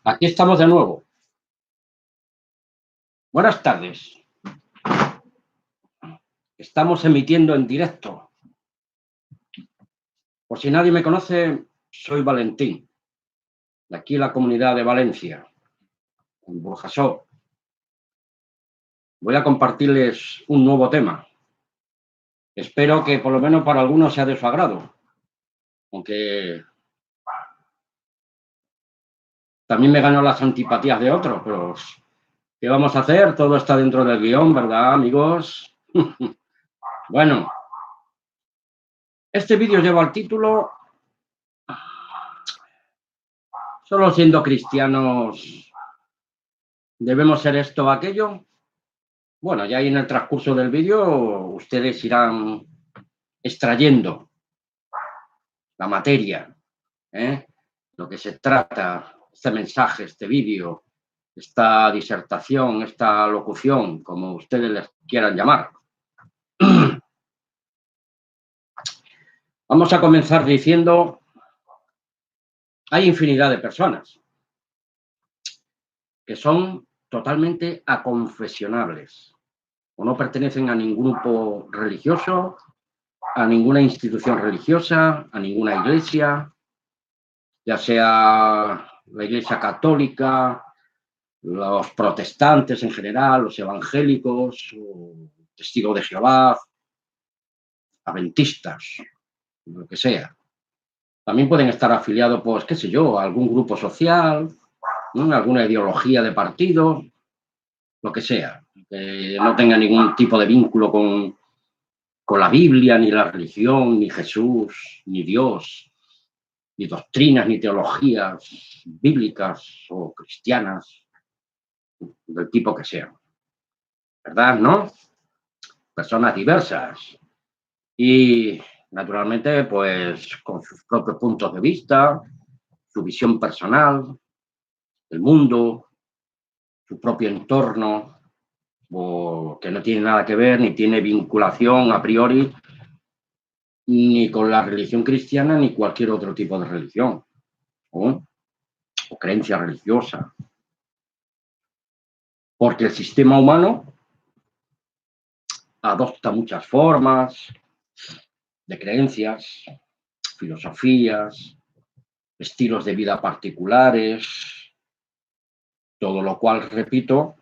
Aquí estamos de nuevo. Buenas tardes. Estamos emitiendo en directo. Por si nadie me conoce, soy Valentín, de aquí la comunidad de Valencia, en Burjasó. Voy a compartirles un nuevo tema. Espero que por lo menos para algunos sea de su agrado, aunque también me ganó las antipatías de otros, pero ¿qué vamos a hacer? Todo está dentro del guión, ¿verdad, amigos? Bueno, este vídeo lleva el título ¿Solo siendo cristianos debemos ser esto o aquello? Bueno, ya ahí en el transcurso del vídeo ustedes irán extrayendo la materia, lo que se trata, este mensaje, este vídeo, esta disertación, esta locución, como ustedes les quieran llamar. Vamos a comenzar diciendo, hay infinidad de personas que son totalmente aconfesionables o no pertenecen a ningún grupo religioso, a ninguna institución religiosa, a ninguna iglesia, ya sea la Iglesia Católica, los protestantes en general, los evangélicos, testigos de Jehová, adventistas, lo que sea. También pueden estar afiliados, pues, qué sé yo, a algún grupo social, ¿no? Alguna ideología de partido, lo que sea, que no tenga ningún tipo de vínculo con la Biblia, ni la religión, ni Jesús, ni Dios, ni doctrinas, ni teologías bíblicas o cristianas, del tipo que sean. ¿Verdad? ¿No? Personas diversas y, naturalmente, pues con sus propios puntos de vista, su visión personal, el mundo, su propio entorno, o que no tiene nada que ver ni tiene vinculación a priori ni con la religión cristiana ni cualquier otro tipo de religión o creencia religiosa. Porque el sistema humano adopta muchas formas de creencias, filosofías, estilos de vida particulares, todo lo cual, repito,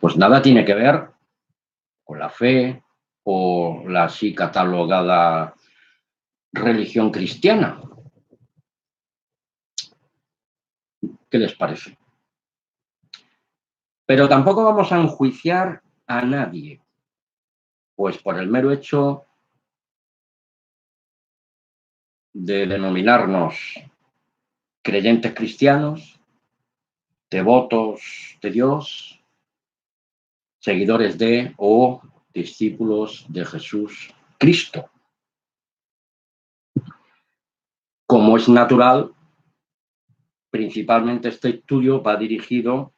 pues nada tiene que ver con la fe o la así catalogada religión cristiana. ¿Qué les parece? Pero tampoco vamos a enjuiciar a nadie, pues por el mero hecho de denominarnos creyentes cristianos, devotos de Dios, seguidores de o discípulos de Jesús Cristo. Como es natural, principalmente este estudio va dirigido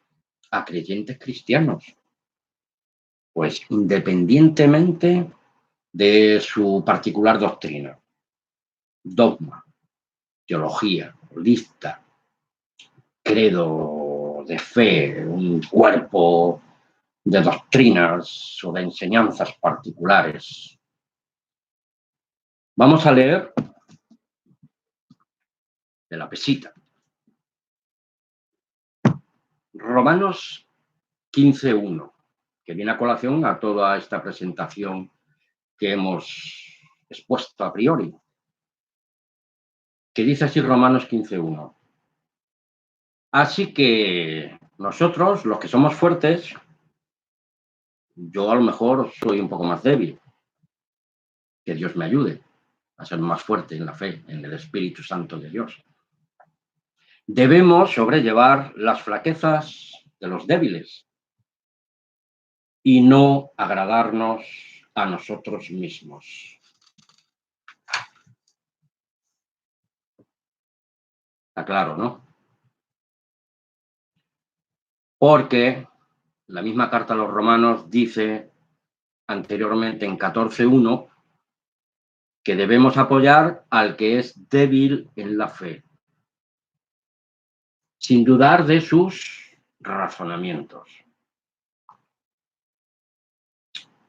a creyentes cristianos, pues independientemente de su particular doctrina, dogma, teología, lista, credo de fe, un cuerpo de doctrinas o de enseñanzas particulares. Vamos a leer de la pesita. Romanos 15:1, que viene a colación a toda esta presentación que hemos expuesto a priori. Que dice así Romanos 15:1. Así que nosotros, los que somos fuertes, yo a lo mejor soy un poco más débil. Que Dios me ayude a ser más fuerte en la fe, en el Espíritu Santo de Dios. Debemos sobrellevar las flaquezas de los débiles y no agradarnos a nosotros mismos. Está claro, ¿no? Porque la misma carta a los romanos dice anteriormente en 14:1 que debemos apoyar al que es débil en la fe, sin dudar de sus razonamientos.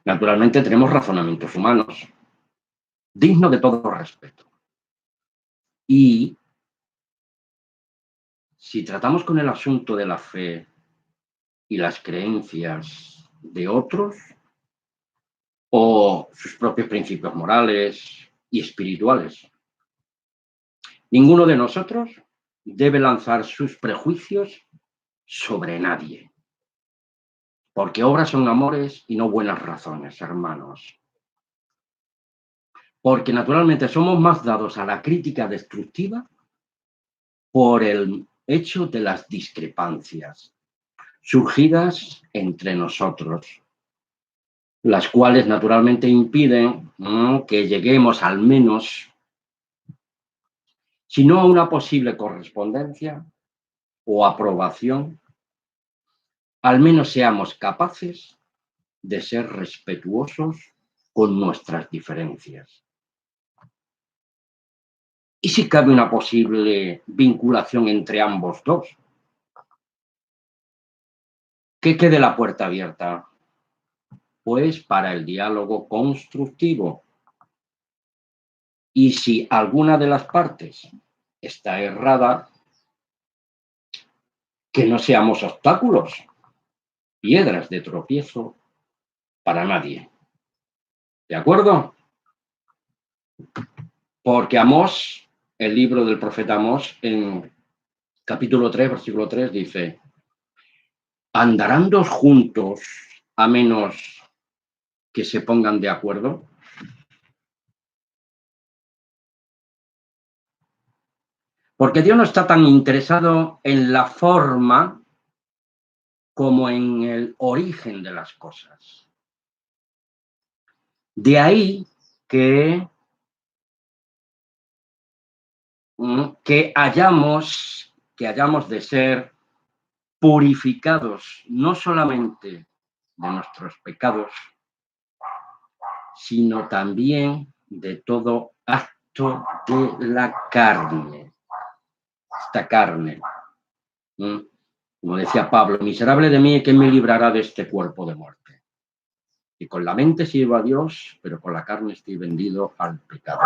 Naturalmente tenemos razonamientos humanos, dignos de todo respeto. Y si tratamos con el asunto de la fe y las creencias de otros, o sus propios principios morales y espirituales, ninguno de nosotros debe lanzar sus prejuicios sobre nadie, porque obras son amores y no buenas razones, hermanos. Porque naturalmente somos más dados a la crítica destructiva por el hecho de las discrepancias surgidas entre nosotros, las cuales naturalmente impiden que lleguemos al menos, si no a una posible correspondencia o aprobación, al menos seamos capaces de ser respetuosos con nuestras diferencias. ¿Y si cabe una posible vinculación entre ambos dos? Que quede la puerta abierta, pues, para el diálogo constructivo. Y si alguna de las partes está errada, que no seamos obstáculos, piedras de tropiezo para nadie. ¿De acuerdo? Porque Amós, el libro del profeta Amós, en capítulo 3, versículo 3, dice: ¿andarán dos juntos a menos que se pongan de acuerdo? Porque Dios no está tan interesado en la forma como en el origen de las cosas. De ahí que hayamos de ser purificados no solamente de nuestros pecados, sino también de todo acto de la carne. Esta carne, como decía Pablo: miserable de mí, ¿quién me librará de este cuerpo de muerte? Y con la mente sirvo a Dios, pero con la carne estoy vendido al pecado.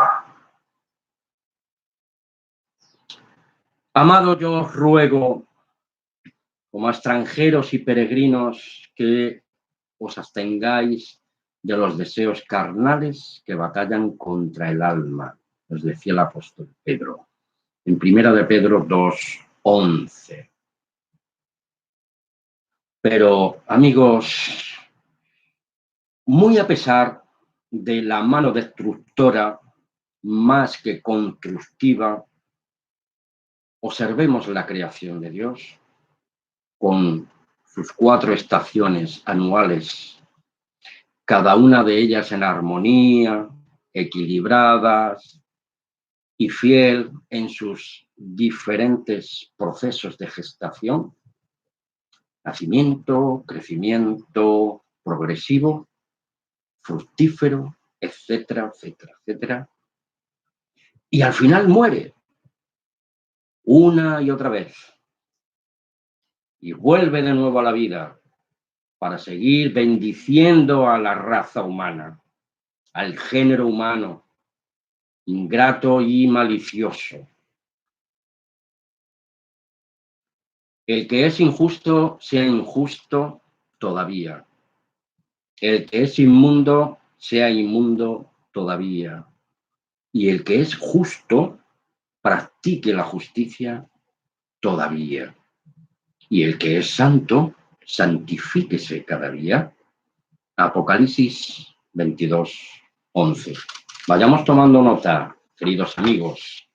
Amado, yo os ruego, como extranjeros y peregrinos, que os abstengáis de los deseos carnales que batallan contra el alma, nos decía el apóstol Pedro, en 1 Pedro 2:11. Pero, amigos, muy a pesar de la mano destructora más que constructiva, observemos la creación de Dios con sus 4 estaciones anuales, cada una de ellas en armonía, equilibradas y fiel en sus diferentes procesos de gestación, nacimiento, crecimiento progresivo, fructífero, etcétera, etcétera, etcétera. Y al final muere una y otra vez y vuelve de nuevo a la vida para seguir bendiciendo a la raza humana, al género humano, ingrato y malicioso. El que es injusto, sea injusto todavía. El que es inmundo, sea inmundo todavía. Y el que es justo, practique la justicia todavía. Y el que es santo, santifíquese cada día. Apocalipsis 22:11. Vayamos tomando nota, queridos amigos.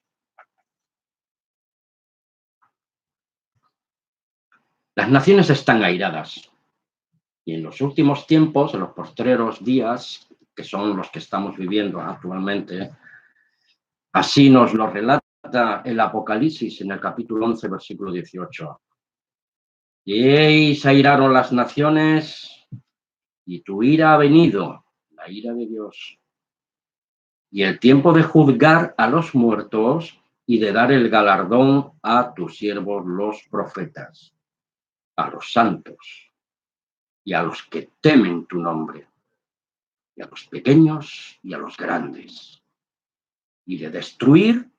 Las naciones están airadas. Y en los últimos tiempos, en los postreros días, que son los que estamos viviendo actualmente, así nos lo relata el Apocalipsis en el capítulo 11, versículo 18. Y se airaron las naciones y tu ira ha venido, la ira de Dios, y el tiempo de juzgar a los muertos y de dar el galardón a tus siervos los profetas, a los santos y a los que temen tu nombre, y a los pequeños y a los grandes, y de destruir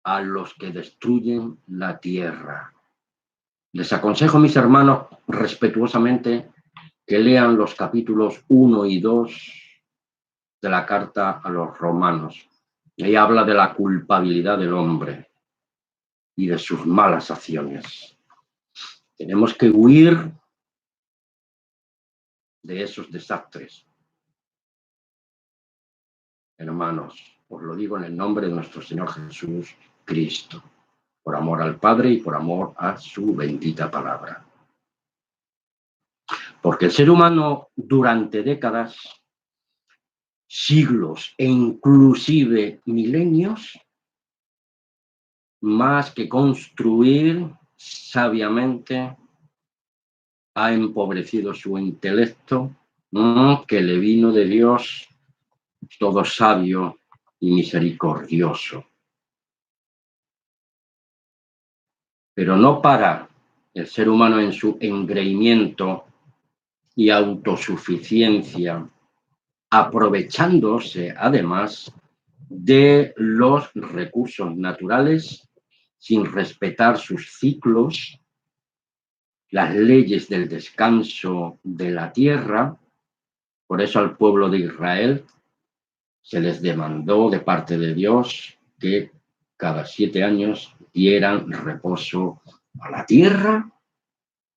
a los que destruyen la tierra. Les aconsejo, mis hermanos, respetuosamente, que lean los capítulos 1 y 2 de la carta a los romanos. Ahí habla de la culpabilidad del hombre y de sus malas acciones. Tenemos que huir de esos desastres. Hermanos, os lo digo en el nombre de nuestro Señor Jesús Cristo, por amor al Padre y por amor a su bendita palabra. Porque el ser humano durante décadas, siglos e inclusive milenios, más que construir sabiamente, ha empobrecido su intelecto, que le vino de Dios, todo sabio y misericordioso. Pero no para el ser humano en su engreimiento y autosuficiencia, aprovechándose además de los recursos naturales sin respetar sus ciclos, las leyes del descanso de la tierra. Por eso al pueblo de Israel se les demandó de parte de Dios que cada 7 años dieran reposo a la tierra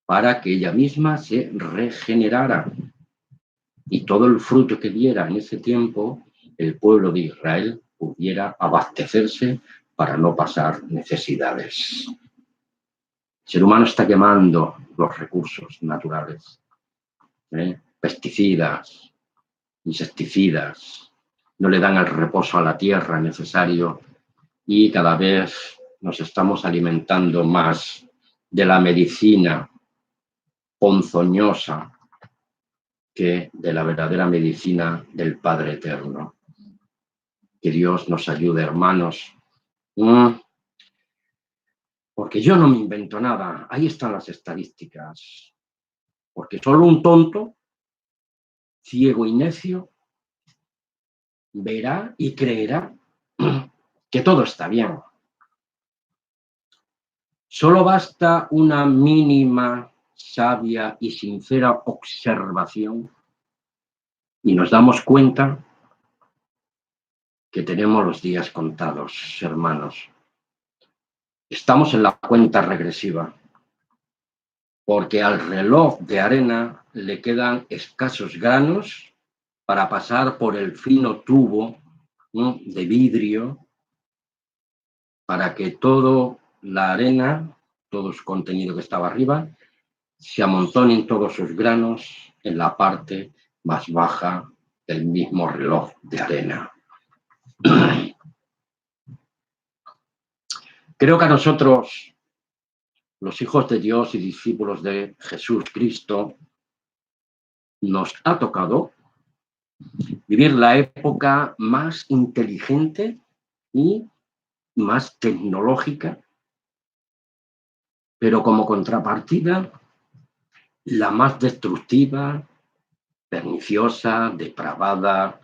para que ella misma se regenerara. Y todo el fruto que diera en ese tiempo, el pueblo de Israel pudiera abastecerse para no pasar necesidades. El ser humano está quemando los recursos naturales, pesticidas, insecticidas, no le dan el reposo a la tierra necesario y cada vez nos estamos alimentando más de la medicina ponzoñosa que de la verdadera medicina del Padre Eterno. Que Dios nos ayude, hermanos. Porque yo no me invento nada. Ahí están las estadísticas. Porque solo un tonto, ciego y necio, verá y creerá que todo está bien. Solo basta una mínima, sabia y sincera observación y nos damos cuenta que tenemos los días contados, hermanos. Estamos en la cuenta regresiva, porque al reloj de arena le quedan escasos granos para pasar por el fino tubo, ¿no?, de vidrio, para que toda la arena, todo su contenido que estaba arriba, se amontonen todos sus granos en la parte más baja del mismo reloj de arena. Creo que a nosotros, los hijos de Dios y discípulos de Jesús Cristo, nos ha tocado vivir la época más inteligente y más tecnológica, pero como contrapartida, la más destructiva, perniciosa, depravada,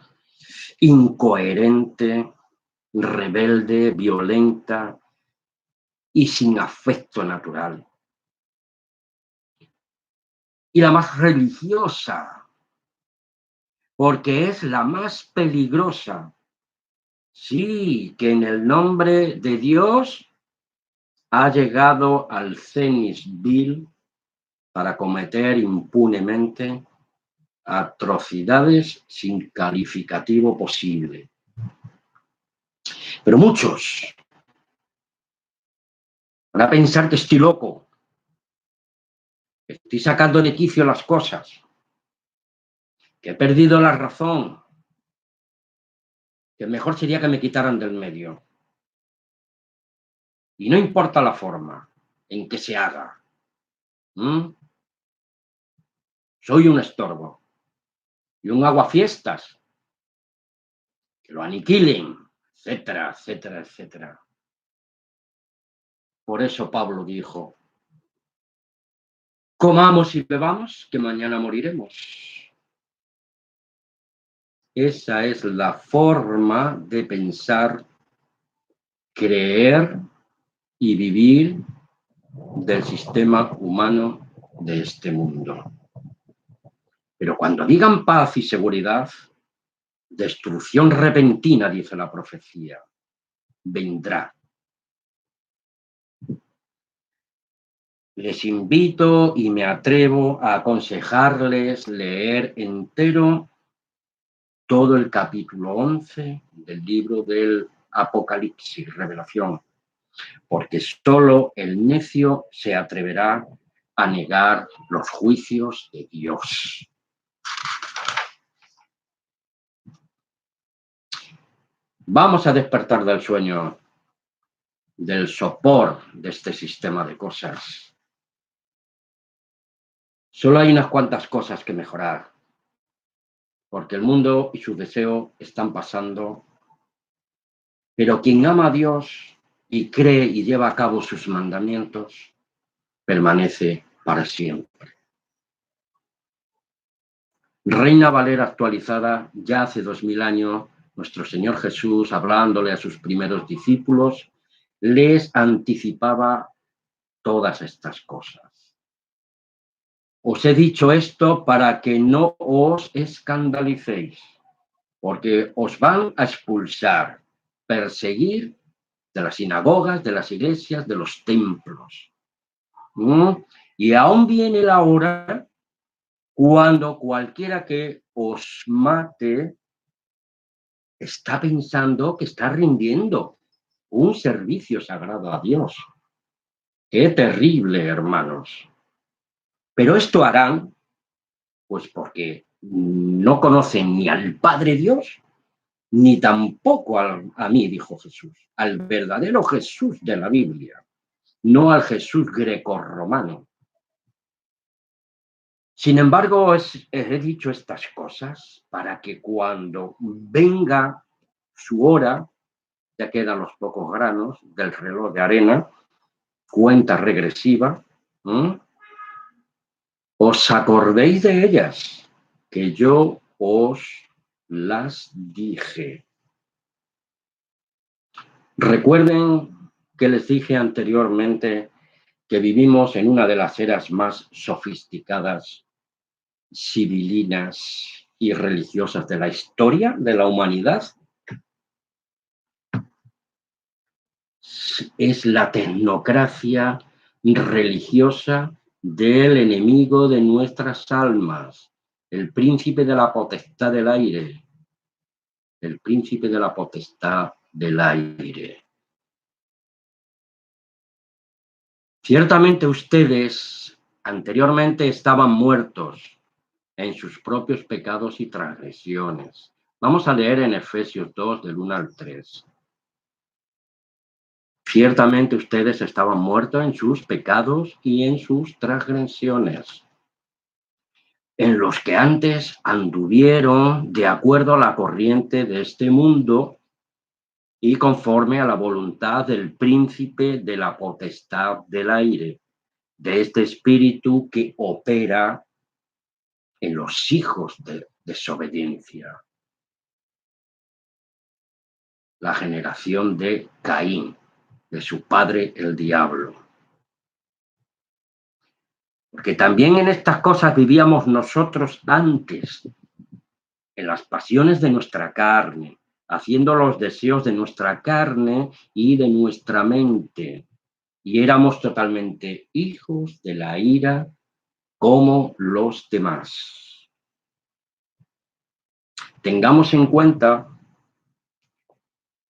incoherente, rebelde, violenta y sin afecto natural. Y la más religiosa, porque es la más peligrosa. Sí, que en el nombre de Dios ha llegado al cenit vil para cometer impunemente atrocidades sin calificativo posible. Pero muchos van a pensar que estoy loco, que estoy sacando de quicio las cosas, que he perdido la razón, que mejor sería que me quitaran del medio. Y no importa la forma en que se haga. Soy un estorbo y un aguafiestas que lo aniquilen, etcétera, etcétera, etcétera. Por eso Pablo dijo, comamos y bebamos, que mañana moriremos. Esa es la forma de pensar, creer y vivir del sistema humano de este mundo. Pero cuando digan paz y seguridad, destrucción repentina, dice la profecía, vendrá. Les invito y me atrevo a aconsejarles leer entero todo el capítulo 11 del libro del Apocalipsis, Revelación, porque solo el necio se atreverá a negar los juicios de Dios. Vamos a despertar del sueño, del sopor de este sistema de cosas. Solo hay unas cuantas cosas que mejorar, porque el mundo y sus deseos están pasando, pero quien ama a Dios y cree y lleva a cabo sus mandamientos, permanece para siempre. Reina Valera actualizada, ya hace 2000 años, nuestro Señor Jesús, hablándole a sus primeros discípulos, les anticipaba todas estas cosas. Os he dicho esto para que no os escandalicéis, porque os van a expulsar, perseguir de las sinagogas, de las iglesias, de los templos. Y aún viene la hora cuando cualquiera que os mate está pensando que está rindiendo un servicio sagrado a Dios. ¡Qué terrible, hermanos! Pero esto harán, pues porque no conocen ni al Padre Dios, ni tampoco a mí, dijo Jesús, al verdadero Jesús de la Biblia, no al Jesús grecorromano. Sin embargo, he dicho estas cosas para que cuando venga su hora, ya quedan los pocos granos del reloj de arena, cuenta regresiva, os acordéis de ellas, que yo os las dije. Recuerden que les dije anteriormente que vivimos en una de las eras más sofisticadas, civilinas y religiosas de la historia de la humanidad. Es la tecnocracia religiosa del enemigo de nuestras almas, el príncipe de la potestad del aire, el príncipe de la potestad del aire. Ciertamente ustedes anteriormente estaban muertos en sus propios pecados y transgresiones. Vamos a leer en Efesios 2, del 1 al 3. Ciertamente ustedes estaban muertos en sus pecados y en sus transgresiones, en los que antes anduvieron de acuerdo a la corriente de este mundo y conforme a la voluntad del príncipe de la potestad del aire, de este espíritu que opera en los hijos de desobediencia, la generación de Caín, de su padre el diablo. Porque también en estas cosas vivíamos nosotros antes, en las pasiones de nuestra carne, haciendo los deseos de nuestra carne y de nuestra mente. Y éramos totalmente hijos de la ira como los demás. Tengamos en cuenta,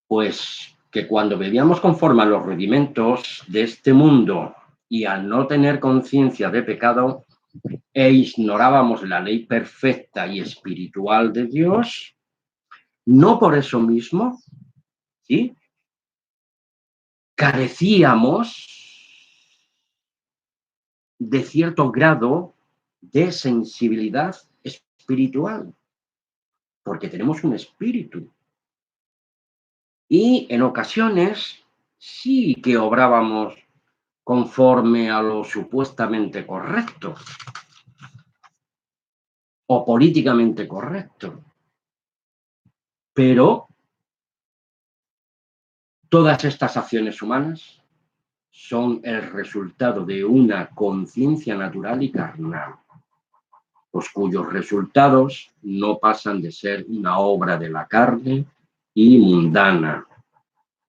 pues, que cuando vivíamos conforme a los rudimentos de este mundo y al no tener conciencia de pecado e ignorábamos la ley perfecta y espiritual de Dios, no por eso mismo, ¿sí?, carecíamos de cierto grado de sensibilidad espiritual, porque tenemos un espíritu. Y en ocasiones sí que obrábamos conforme a lo supuestamente correcto o políticamente correcto. Pero todas estas acciones humanas son el resultado de una conciencia natural y carnal, pues cuyos resultados no pasan de ser una obra de la carne y mundana,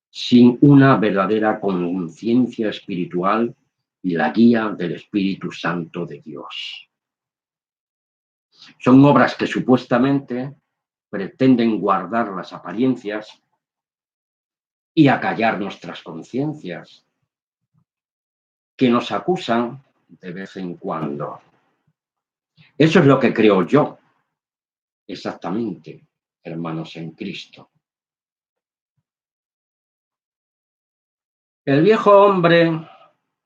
sin una verdadera conciencia espiritual y la guía del Espíritu Santo de Dios. Son obras que supuestamente pretenden guardar las apariencias y acallar nuestras conciencias, que nos acusan de vez en cuando. Eso es lo que creo yo, exactamente, hermanos en Cristo. El viejo hombre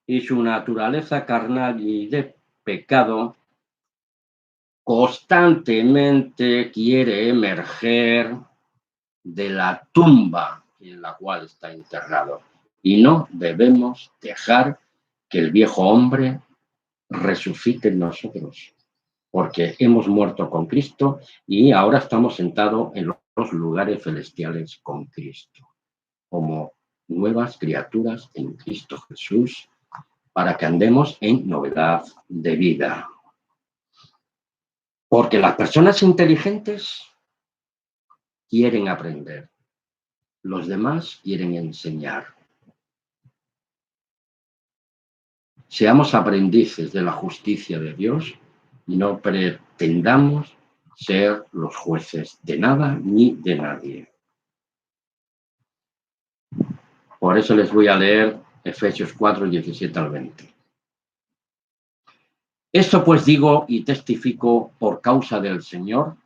y su naturaleza carnal y de pecado constantemente quiere emerger de la tumba en la cual está enterrado. Y no debemos dejar que el viejo hombre resucite en nosotros, porque hemos muerto con Cristo y ahora estamos sentados en los lugares celestiales con Cristo, como nuevas criaturas en Cristo Jesús, para que andemos en novedad de vida. Porque las personas inteligentes quieren aprender, los demás quieren enseñar. Seamos aprendices de la justicia de Dios y no pretendamos ser los jueces de nada ni de nadie. Por eso les voy a leer Efesios 4, 17 al 20. Esto pues digo y testifico por causa del Señor,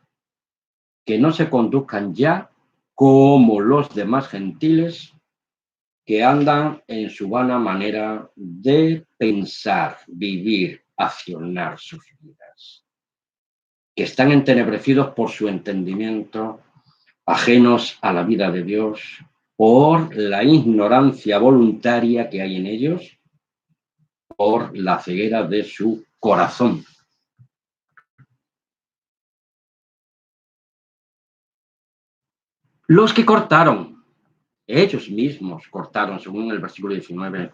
que no se conduzcan ya como los demás gentiles que andan en su vana manera de pensar, vivir, accionar sus vidas, que están entenebrecidos por su entendimiento, ajenos a la vida de Dios, por la ignorancia voluntaria que hay en ellos, por la ceguera de su corazón. Los que cortaron, ellos mismos cortaron, según el versículo 19,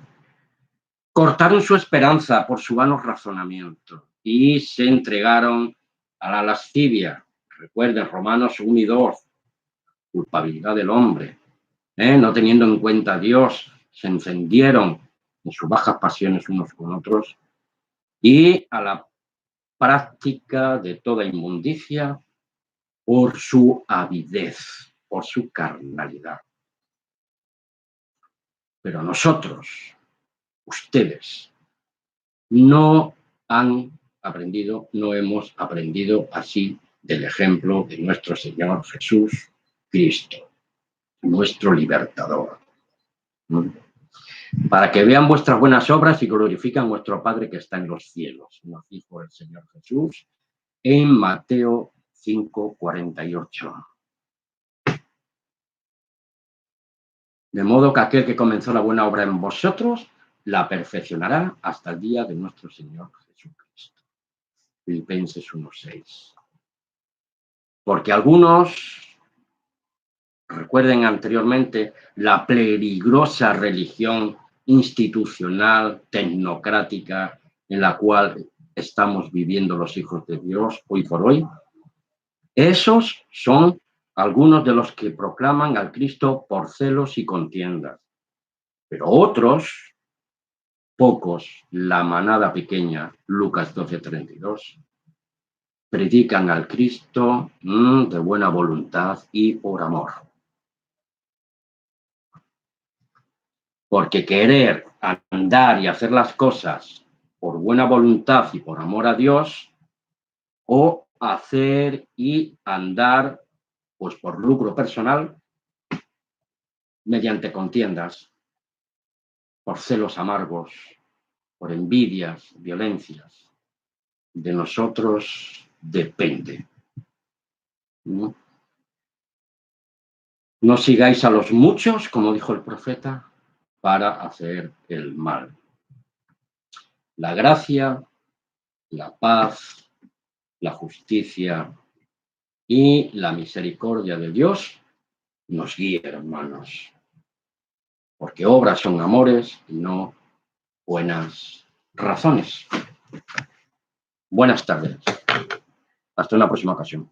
cortaron su esperanza por su vano razonamiento y se entregaron a la lascivia. Recuerden, Romanos 1 y 2, culpabilidad del hombre. No teniendo en cuenta a Dios, se encendieron en sus bajas pasiones unos con otros y a la práctica de toda inmundicia por su avidez, por su carnalidad. Pero nosotros, ustedes, no han aprendido, no hemos aprendido así del ejemplo de nuestro Señor Jesús Cristo, nuestro libertador. Para que vean vuestras buenas obras y glorifican a vuestro Padre que está en los cielos, nos dijo el Señor Jesús en Mateo 5:48. De modo que aquel que comenzó la buena obra en vosotros, la perfeccionará hasta el día de nuestro Señor Jesucristo. Filipenses 1:6. Porque algunos, recuerden anteriormente, la peligrosa religión institucional, tecnocrática, en la cual estamos viviendo los hijos de Dios hoy por hoy, esos son algunos de los que proclaman al Cristo por celos y contiendas. Pero otros, pocos, la manada pequeña, Lucas 12:32, predican al Cristo de buena voluntad y por amor. Porque querer andar y hacer las cosas por buena voluntad y por amor a Dios, o hacer y andar pues por lucro personal, mediante contiendas, por celos amargos, por envidias, violencias, de nosotros depende. ¿No? No sigáis a los muchos, como dijo el profeta, para hacer el mal. La gracia, la paz, la justicia y la misericordia de Dios nos guíe, hermanos, porque obras son amores y no buenas razones. Buenas tardes. Hasta una próxima ocasión.